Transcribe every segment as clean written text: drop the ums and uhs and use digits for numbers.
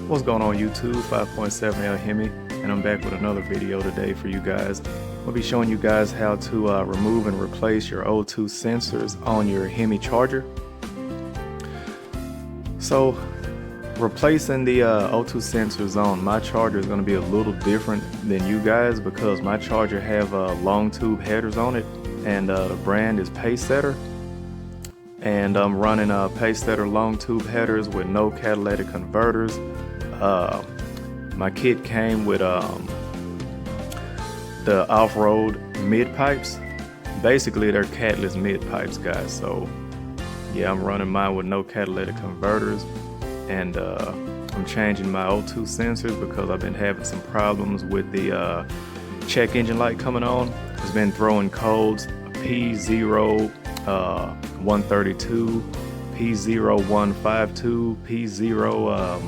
What's going on YouTube? 5.7L Hemi, and I'm back with another video today for you guys. I'll be showing you guys how to remove and replace your O2 sensors on your Hemi charger. So replacing the O2 sensors on my charger is going to be a little different than you guys because my charger have long tube headers on it, and the brand is Pacesetter. And I'm running Pacesetter long tube headers with no catalytic converters. My kit came with the off-road mid pipes. Basically they're catless mid pipes, guys. So yeah, I'm running mine with no catalytic converters, and I'm changing my O2 sensors because I've been having some problems with the check engine light coming on. It's been throwing codes P0 132, P0152, P0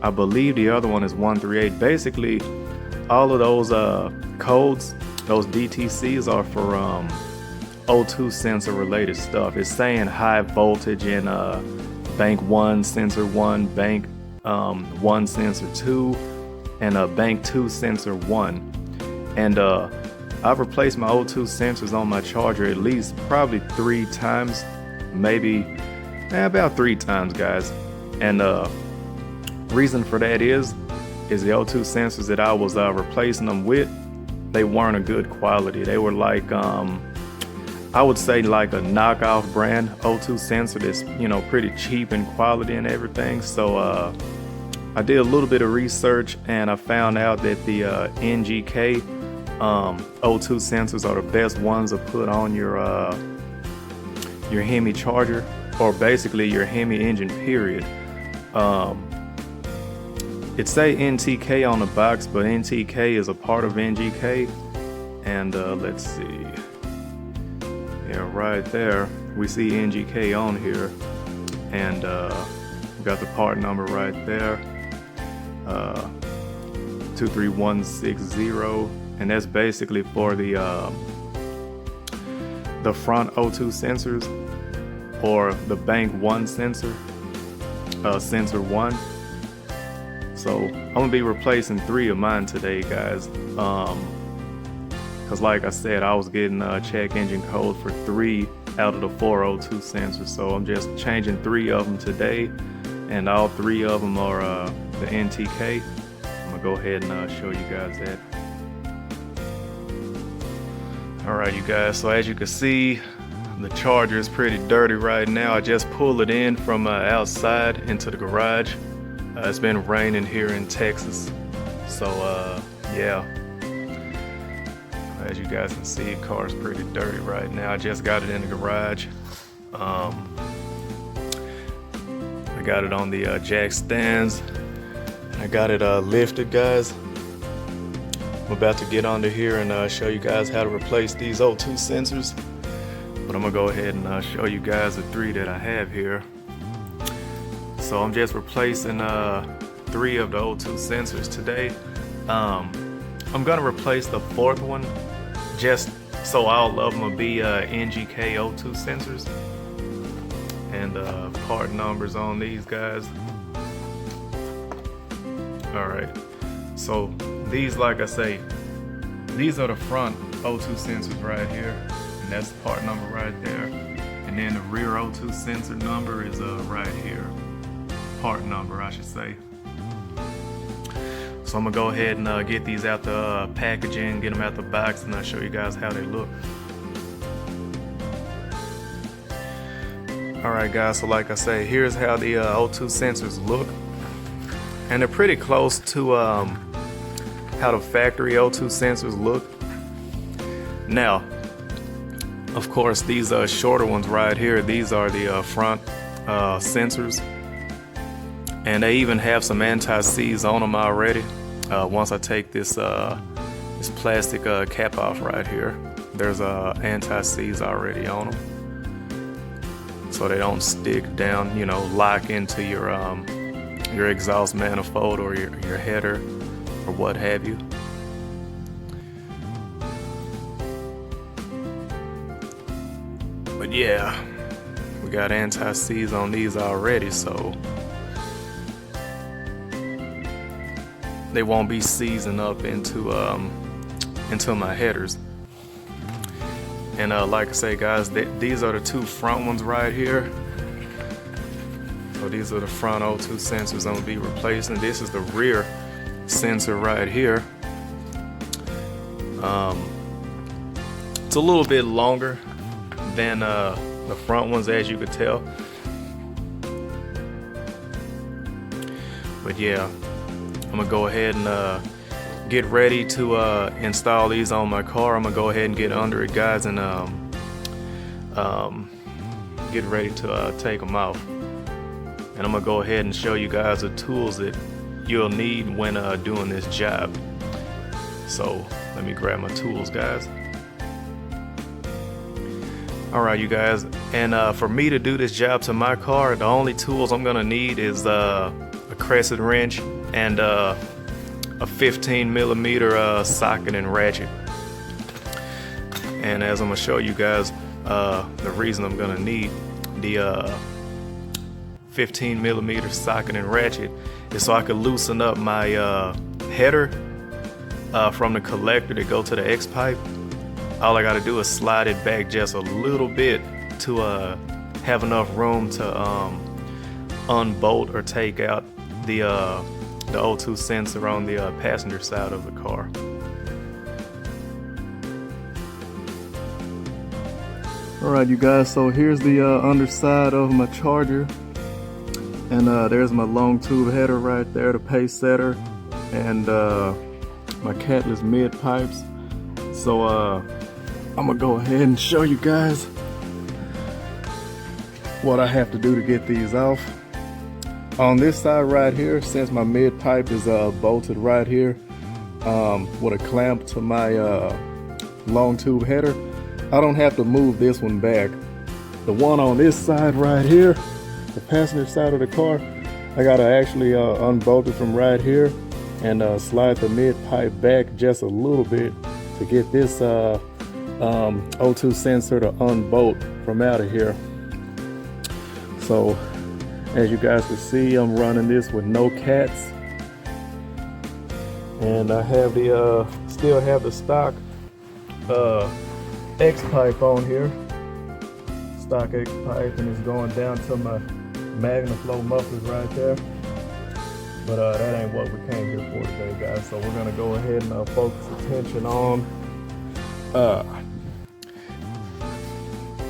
I believe the other one is 138. Basically all of those codes, those DTCs are for O2 sensor related stuff. It's saying high voltage in bank 1 sensor 1, bank 1 sensor 2, and bank 2 sensor 1. And I've replaced my O2 sensors on my charger at least probably 3 times, maybe about 3 times, guys. And reason for that is the O2 sensors that I was replacing them with, they weren't a good quality. They were like I would say like a knockoff brand O2 sensor that's, you know, pretty cheap in quality and everything. So I did a little bit of research and I found out that the NGK O2 sensors are the best ones to put on your Hemi charger, or basically your Hemi engine, period. It say NTK on the box, but NTK is a part of NGK. And let's see, yeah, right there we see NGK on here, and we got the part number right there, 23160, and that's basically for the front O2 sensors, or the bank 1 sensor, sensor 1. So I'm gonna be replacing 3 of mine today, guys, because like I said, I was getting a check engine code for 3 out of the 4 O2 sensors. So I'm just changing 3 of them today, and all 3 of them are the NTK. I'm gonna go ahead and show you guys that. Alright, you guys, so as you can see, the charger is pretty dirty right now. I just pulled it in from outside into the garage. It's been raining here in Texas, so yeah, as you guys can see, the car's pretty dirty right now. I just got it in the garage. I got it on the jack stands. I got it lifted, guys. I'm about to get under here and show you guys how to replace these O2 sensors, but I'm gonna go ahead and show you guys the 3 that I have here. So I'm just replacing 3 of the O2 sensors today. I'm gonna replace the 4th one just so all of them will be NGK O2 sensors. And part numbers on these guys. Alright, so these, like I say, these are the front O2 sensors right here, and that's the part number right there. And then the rear O2 sensor number is right here. Part number, I should say. So I'm gonna go ahead and get these out the packaging, get them out the box, and I'll show you guys how they look. Alright guys, so like I say, here's how the O2 sensors look, and they're pretty close to how the factory O2 sensors look. Now, of course, these shorter ones right here, these are the front sensors. And they even have some anti-seize on them already. Once I take this this plastic cap off right here, there's anti-seize already on them, so they don't stick down, you know, lock into your exhaust manifold or your header or what have you. But yeah, we got anti-seize on these already, so they won't be seizing up into my headers. And like I say, guys, these are the two front ones right here. So these are the front O2 sensors I'm gonna be replacing. This is the rear sensor right here. It's a little bit longer than the front ones, as you could tell. But yeah, I'm gonna go ahead and get ready to install these on my car. I'm gonna go ahead and get under it, guys, and get ready to take them off. And I'm gonna go ahead and show you guys the tools that you'll need when doing this job. So let me grab my tools, guys. All right, you guys, and for me to do this job to my car, the only tools I'm gonna need is a crescent wrench and a 15mm socket and ratchet. And as I'm gonna show you guys, the reason I'm gonna need the 15mm socket and ratchet is so I could loosen up my header from the collector to go to the X pipe. All I gotta do is slide it back just a little bit to have enough room to unbolt or take out the O2 sensor on the passenger side of the car. Alright, you guys, so here's the underside of my charger, and there's my long tube header right there, the pace setter, and my catless mid pipes. So I'm gonna go ahead and show you guys what I have to do to get these off. On this side right here, since my mid pipe is bolted right here with a clamp to my long tube header, I don't have to move this one back. The one on this side right here, the passenger side of the car, I gotta actually unbolt it from right here and slide the mid pipe back just a little bit to get this O2 sensor to unbolt from out of here. So as you guys can see, I'm running this with no cats, and I have the still have the stock X pipe on here, stock X pipe, and it's going down to my MagnaFlow mufflers right there. But that ain't what we came here for today, guys. So we're gonna go ahead and focus attention on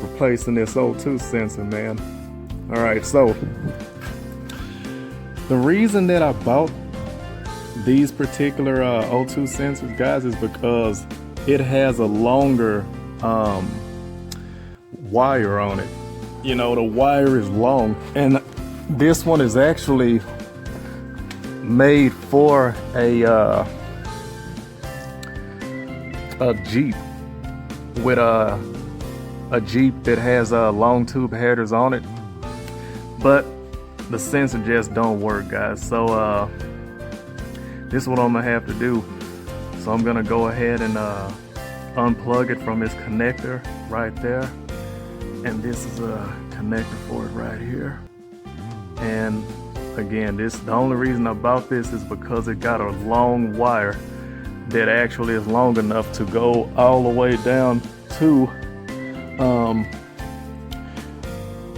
replacing this O2 sensor, man. All right, so the reason that I bought these particular O2 sensors, guys, is because it has a longer wire on it. You know, the wire is long, and this one is actually made for a Jeep, with a Jeep that has long tube headers on it, but the sensor just don't work, guys. So this is what I'm gonna have to do. So I'm gonna go ahead and unplug it from its connector right there, and this is a connector for it right here. And again, the only reason I bought this is because it got a long wire that actually is long enough to go all the way down to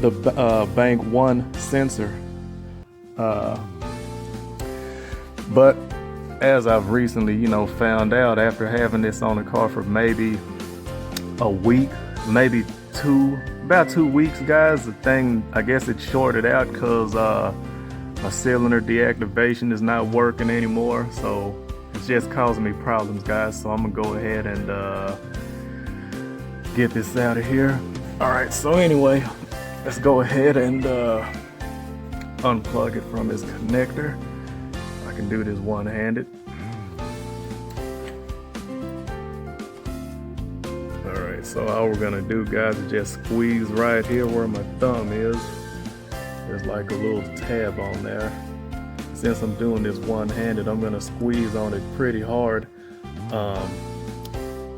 the bank 1 sensor. But as I've recently, found out after having this on the car for maybe a week, maybe about 2 weeks, guys, the thing, I guess it shorted out because my cylinder deactivation is not working anymore. So it's just causing me problems, guys. So I'm gonna go ahead and get this out of here. All right, so anyway, let's go ahead and unplug it from its connector. I can do this one-handed. All right, so all we're gonna do, guys, is just squeeze right here where my thumb is. There's like a little tab on there. Since I'm doing this one-handed, I'm gonna squeeze on it pretty hard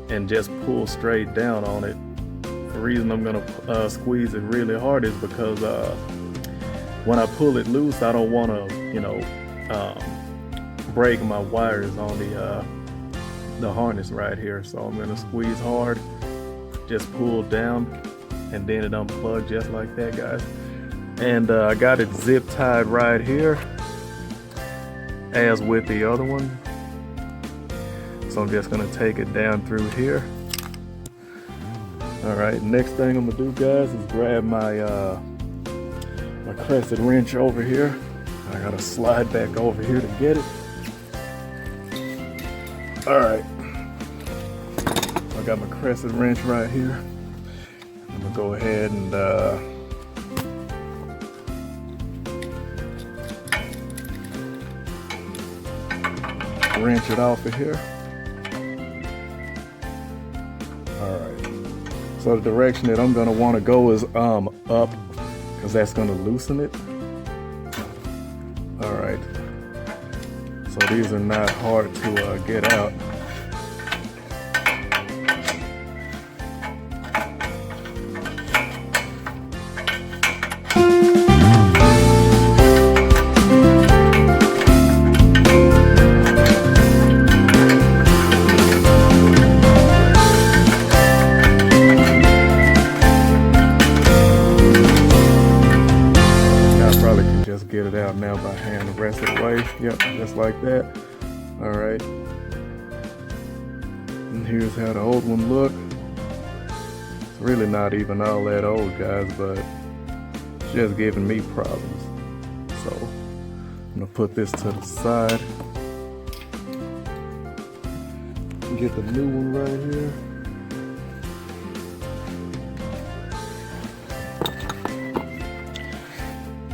and just pull straight down on it. The reason I'm gonna squeeze it really hard is because when I pull it loose, I don't wanna, break my wires on the harness right here. So I'm gonna squeeze hard, just pull down, and then it unplugged just like that, guys. And I got it zip tied right here, as with the other one. So I'm just gonna take it down through here. All right, next thing I'm gonna do, guys, is grab my my crescent wrench over here. I gotta slide back over here to get it. All right, I got my crescent wrench right here. I'm gonna go ahead and wrench it off of here. All right, so the direction that I'm gonna wanna go is up, because that's gonna loosen it. All right, so these are not hard to get out. Get it out now by hand the rest of the way. Yep, just like that. All right, and here's how the old one looked. It's really not even all that old, guys, but it's just giving me problems. So I'm gonna put this to the side and get the new one right here.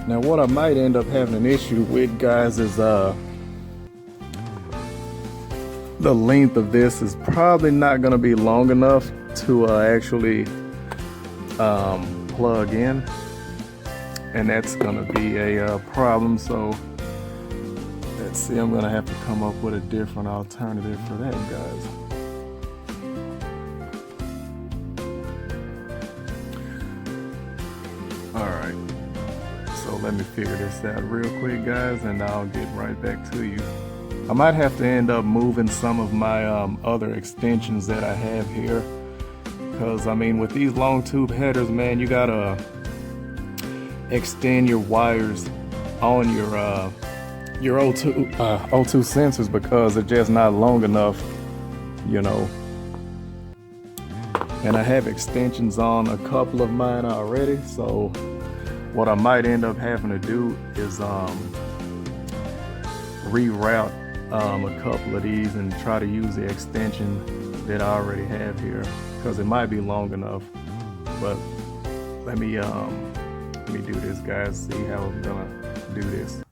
Now what I might end up having an issue with, guys, is the length of this is probably not going to be long enough to actually plug in, and that's going to be a problem. So let's see, I'm going to have to come up with a different alternative for that, guys. All right. So let me figure this out real quick, guys, and I'll get right back to you. I might have to end up moving some of my other extensions that I have here, because I mean, with these long tube headers, man, you gotta extend your wires on your O2 sensors, because they're just not long enough, you know. And I have extensions on a couple of mine already, so what I might end up having to do is reroute a couple of these and try to use the extension that I already have here, because it might be long enough. But let me do this, guys, see how I'm gonna do this.